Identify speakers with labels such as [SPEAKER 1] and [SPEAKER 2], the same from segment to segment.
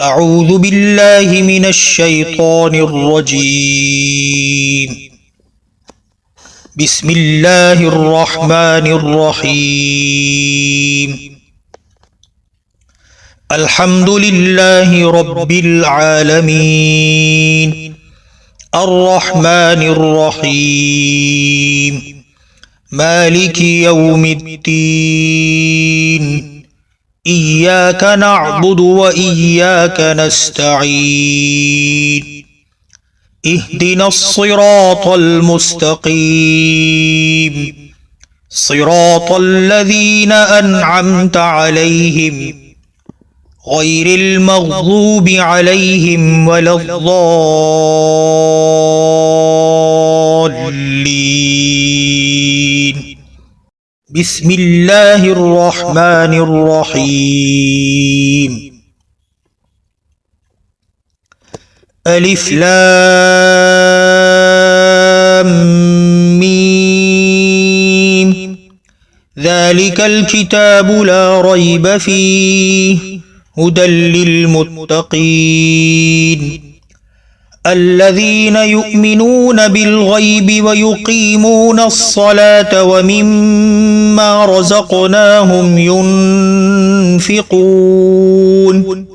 [SPEAKER 1] أعوذ بالله من الشيطان الرجيم. بسم الله الرحمن الرحيم. الحمد لله رب العالمين الرحمن الرحيم مالك يوم الدين إياك نعبد وإياك نستعين اهدنا الصراط المستقيم صراط الذين أنعمت عليهم غير المغضوب عليهم ولا الضالين. بسم الله الرحمن الرحيم. ألف لام ميم ذلك الكتاب لا ريب فيه هدى للمتقين الذين يؤمنون بالغيب ويقيمون الصلاة ومما رزقناهم ينفقون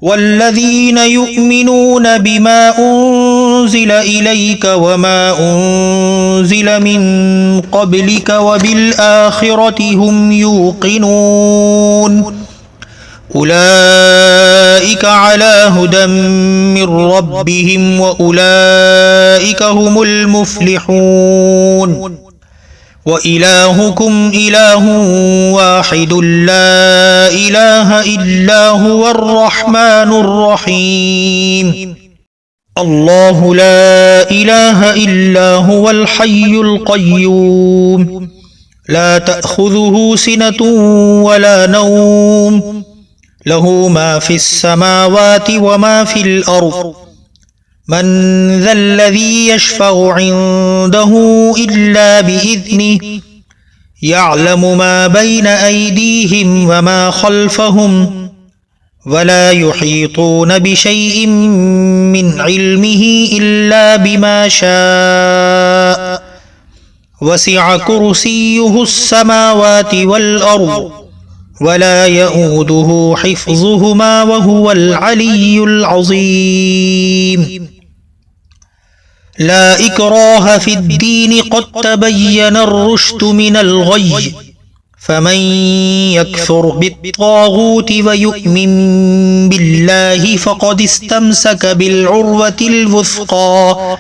[SPEAKER 1] والذين يؤمنون بما أنزل إليك وما أنزل من قبلك وبالآخرة هم يوقنون أولئك على هدى من ربهم وأولئك هم المفلحون. وإلهكم إله واحد لا إله إلا هو الرحمن الرحيم. الله لا إله إلا هو الحي القيوم لا تأخذه سنة ولا نوم له ما في السماوات وما في الأرض من ذا الذي يشفع عنده إلا بإذنه يعلم ما بين أيديهم وما خلفهم ولا يحيطون بشيء من علمه إلا بما شاء وسع كرسيه السماوات والأرض ولا يؤوده حفظهما وهو العلي العظيم. لا إكراه في الدين قد تبين الرشد من الغي فمن يكفر بالطاغوت ويؤمن بالله فقد استمسك بالعروة الوثقى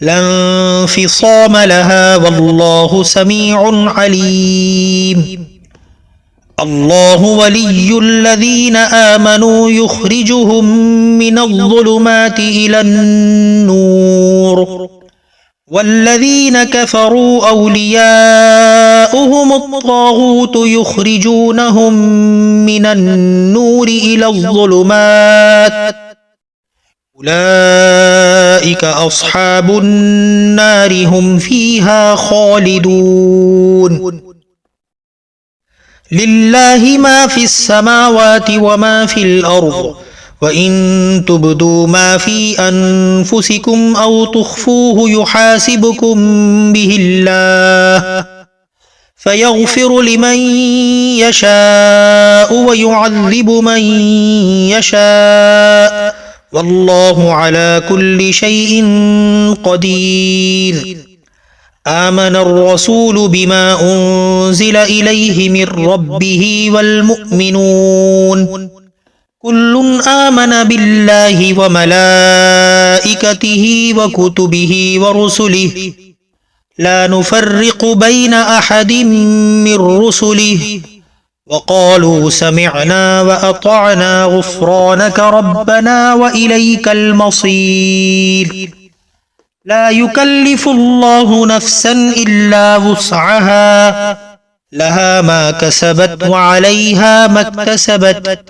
[SPEAKER 1] لا انفصام لها والله سميع عليم. الله ولي الذين آمنوا يخرجهم من الظلمات إلى النور والذين كفروا أولياؤهم الطاغوت يخرجونهم من النور إلى الظلمات أولئك أصحاب النار هم فيها خالدون. لله ما في السماوات وما في الأرض وإن تبدوا ما في أنفسكم أو تخفوه يحاسبكم به الله فيغفر لمن يشاء ويعذب من يشاء والله على كل شيء قدير. آمن الرسول بما أنزل إليه من ربه والمؤمنون كل آمن بالله وملائكته وكتبه ورسله لا نفرق بين أحد من رسله وقالوا سمعنا وأطعنا غفرانك ربنا وإليك المصير. لا يكلف الله نفسا إلا وسعها لها ما كسبت وعليها ما اكتسبت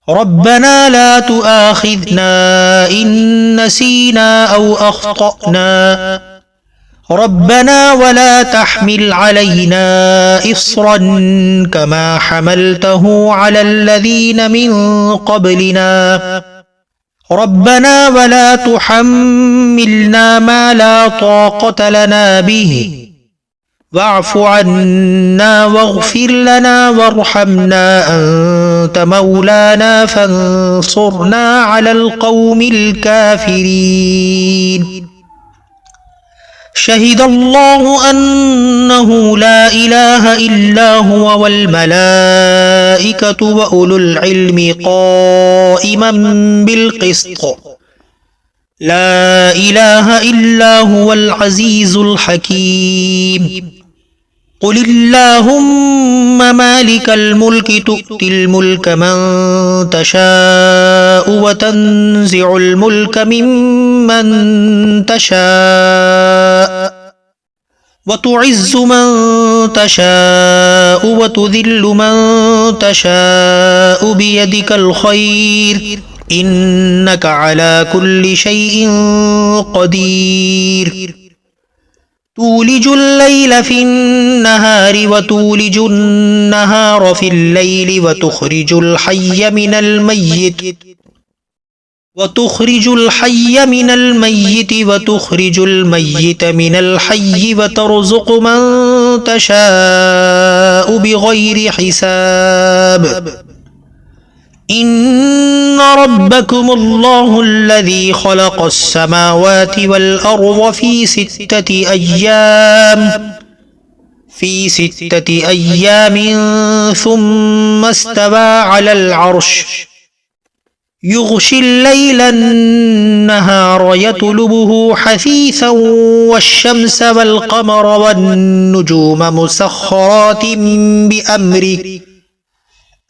[SPEAKER 1] ربنا لا تؤاخذنا إن نسينا أو أخطأنا ربنا ولا تحمل علينا إصرا كما حملته على الذين من قبلنا ربنا ولا تحملنا ما لا طاقة لنا به واعف عنا واغفر لنا وارحمنا أنت مولانا فانصرنا على القوم الكافرين شهد الله أنه لا إله إلا هو والملائكة وأولو العلم قائما بالقسط لا إله إلا هو العزيز الحكيم قل اللهم مالك الملك تؤتي الملك من تشاء وتنزع الملك ممن تشاء وتعز من تشاء وتذل من تشاء بيدك الخير إنك على كل شيء قدير تولج الليل في النهار وتولج النهار في الليل وتخرج الحي من الميت وتخرج الميت من الحي وترزق من تشاء بغير حساب إن ربكم الله الذي خلق السماوات والأرض في ستة أيام ثم استوى على العرش يغشي الليل النهار يطلبه حثيثا والشمس والقمر والنجوم مسخرات بأمره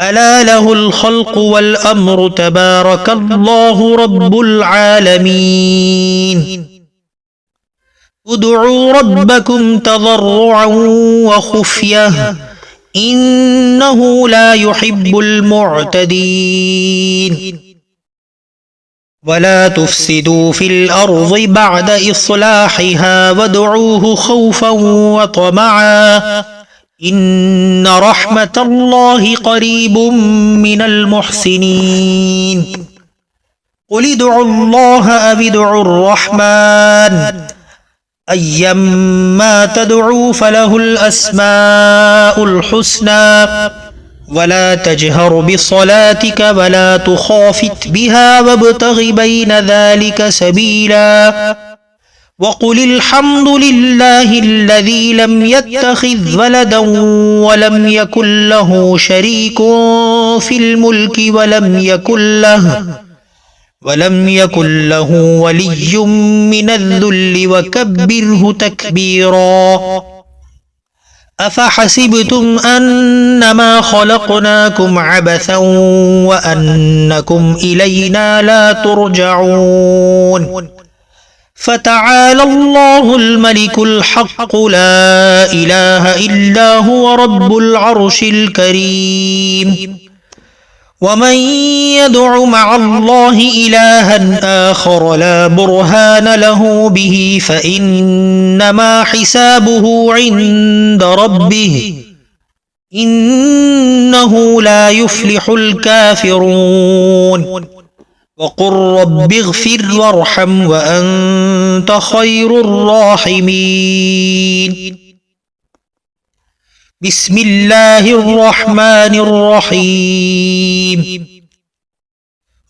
[SPEAKER 1] ألا له الخلق والأمر تبارك الله رب العالمين ادعوا ربكم تضرعا وخفية إنه لا يحب المعتدين ولا تفسدوا في الأرض بعد إصلاحها وادعوه خوفا وطمعا إن رحمة الله قريب من المحسنين قل ادعوا الله أو ادعوا الرحمن أيما تدعوا فله الأسماء الحسنى ولا تجهر بصلاتك ولا تخافت بها وابتغ بين ذلك سبيلا وقل الحمد لله الذي لم يتخذ ولدا ولم يكن له شريك في الملك ولم يكن له ولي من الذل وكبره تكبيرا أفحسبتم أنما خلقناكم عبثا وأنكم إلينا لا ترجعون فتعالى الله الملك الحق لا إله إلا هو رب العرش الكريم ومن يدع مع الله إلها آخر لا برهان له به فإنما حسابه عند ربه إنه لا يفلح الكافرون وقل رب اغفر وارحم وأنت خير الراحمين بسم الله الرحمن الرحيم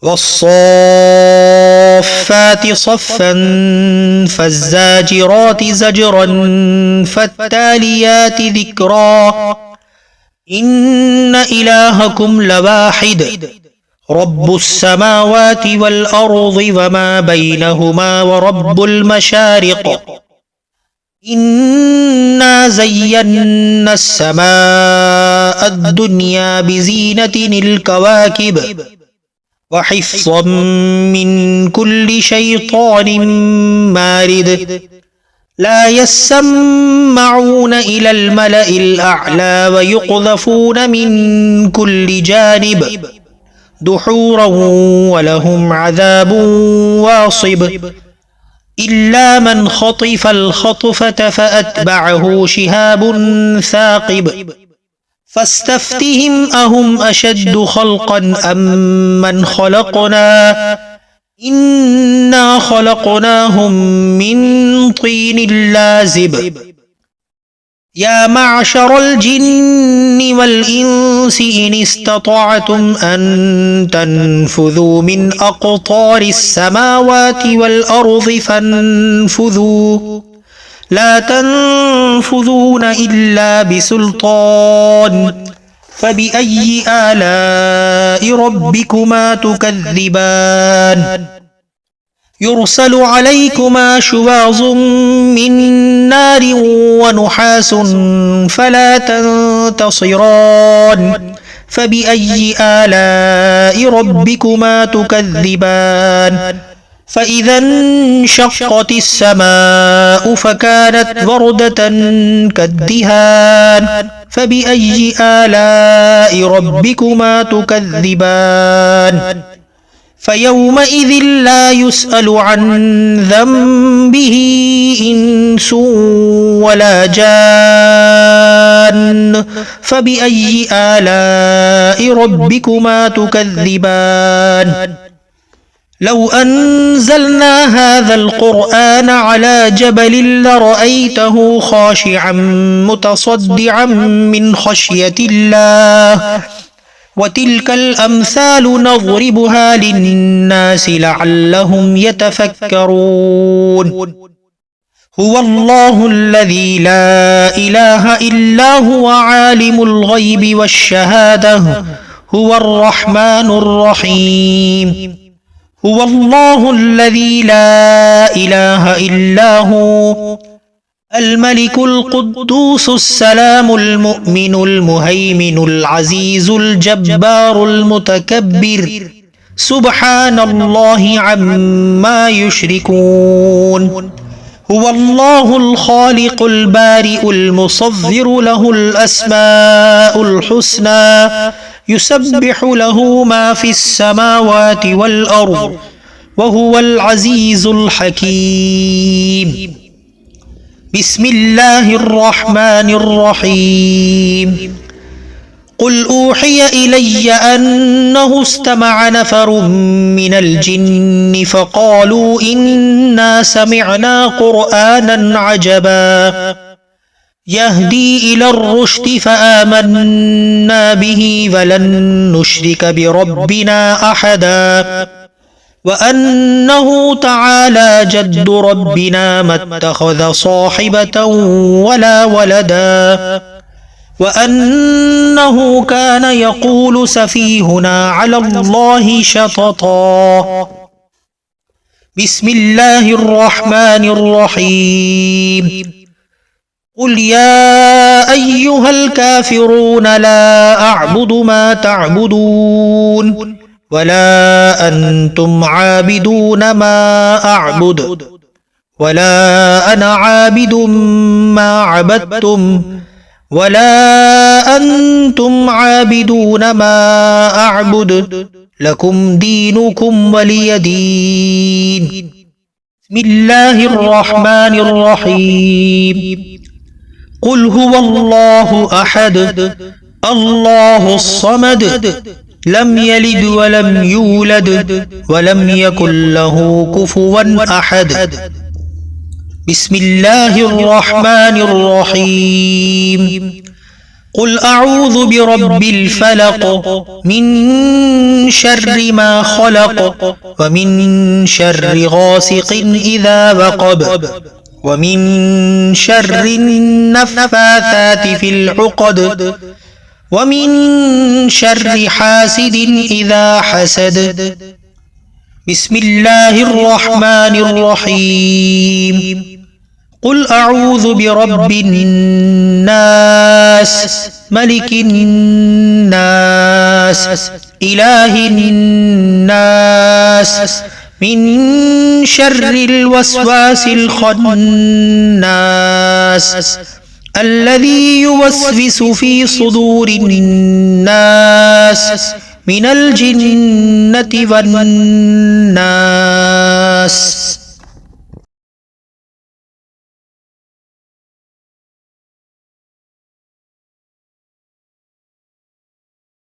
[SPEAKER 1] والصافات صفا فالزاجرات زجرا فالتاليات ذكرا إن إلهكم لواحد رب السماوات والأرض وما بينهما ورب المشارق إنا زينا السماء الدنيا بزينة الكواكب وحفظا من كل شيطان مارد لا يسمعون إلى الملأ الأعلى ويقذفون من كل جانب دحورا ولهم عذاب واصب إلا من خطف الخطفة فأتبعه شهاب ثاقب فاستفتهم أهم أشد خلقا أم من خلقنا إنا خلقناهم من طين لازب يا معشر الجن والإنس إن استطعتم أن تنفذوا من أقطار السماوات والأرض فانفذوا لا تنفذون إلا بسلطان فبأي آلاء ربكما تكذبان يرسل عليكما شواظ من نار ونحاس فلا تنتصران فبأي آلاء ربكما تكذبان فإذا انشقت السماء فكانت وردة كالدهان فبأي آلاء ربكما تكذبان فيومئذ لا يسأل عن ذنبه إنس ولا جان فبأي آلاء ربكما تكذبان لو أنزلنا هذا القرآن على جبل لرأيته خاشعا متصدعا من خشية الله وتلك الأمثال نضربها للناس لعلهم يتفكرون هو الله الذي لا إله إلا هو عالم الغيب والشهادة هو الرحمن الرحيم هو الله الذي لا إله إلا هو الملك القدوس السلام المؤمن المهيمن العزيز الجبار المتكبر سبحان الله عما يشركون هو الله الخالق البارئ المصور له الأسماء الحسنى يسبح له ما في السماوات والأرض وهو العزيز الحكيم بسم الله الرحمن الرحيم قل أوحي إلي أنه استمع نفر من الجن فقالوا إنا سمعنا قرآنا عجبا يهدي إلى الرشد فآمنا به ولن نشرك بربنا أحدا وأنه تعالى جد ربنا ما اتخذ صاحبة ولا ولدا وأنه كان يقول سفيهنا على الله شططا بسم الله الرحمن الرحيم قل يا أيها الكافرون لا أعبد ما تعبدون ولا أنتم عابدون ما أعبد ولا أنا عابد ما عبدتم ولا أنتم عابدون ما أعبد لكم دينكم ولي دين بسم الله الرحمن الرحيم قل هو الله أحد الله الصمد لم يلد ولم يولد ولم يكن له كفوا أحد بسم الله الرحمن الرحيم قل أعوذ برب الفلق من شر ما خلق ومن شر غاسق إذا وقب ومن شر النفاثات في العقد ومن شر حاسد إذا حسد بسم الله الرحمن الرحيم قل أعوذ برب الناس ملك الناس إله الناس من شر الوسواس الخناس الذي يوسوس في صدور الناس من الجنة والناس